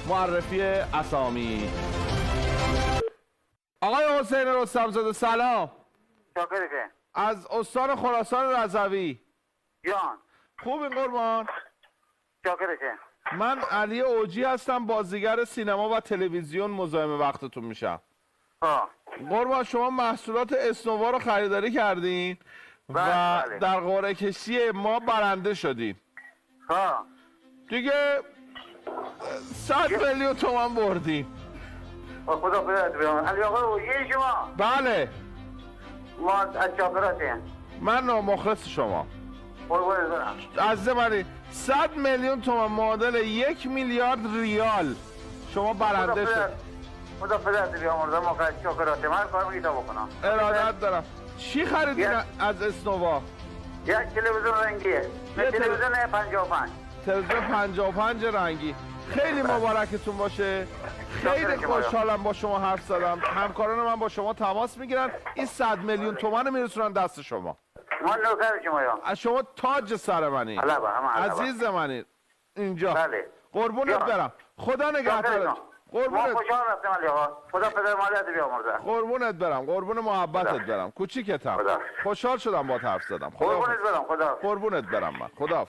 معرفی اسامی. آقای حسین رستمزاده سلام. شاکرته. از استان خراسان رضوی. جان. خوب این قربان؟ شاکرته. من علی اوجی هستم، بازیگر سینما و تلویزیون مزاحم وقتتون میشم. قربان شما محصولات اسنووا رو خریداری کردین و بله. در قرعه کشی ما برنده شدین. دیگه 100 میلیون تومان بردین. خدا خدا بیان. علی آقا اوجی شما؟ بله. ما از شاکرته. من مخلص شما. قربونت برم. عزیز منی 100 میلیون تومان معادل 1 میلیارد ریال شما برنده شد. خدا پدرت بیامرزه. ما از شاکرته. من کار میگیتا بکنم. ارادت دارم. چی خریدین از اسنووا؟ یک تلویزیون رنگیه. تلویزیون 55. تلویزیون 55 رنگی. خیلی مبارکتون باشه. خیلی خوشحالم با شما حرف زدم. همکاران من با شما تماس میگیرن، این 100 میلیون تومان رو میرسونن دست شما. من نوکر شما یا. از شما تاج سر منی. عزیز منی. اینجا. بله. قربونت برم. خدا نگهدارت. ما خوشحال هستم علی آقا. خدا پدر مالیت بیامرزه. قربونت برم. قربون محبتت برم. کوچیکتم. خوشحال شدم با حرف زدم. قربونت برم. خدا. قربونت برم من. خدا.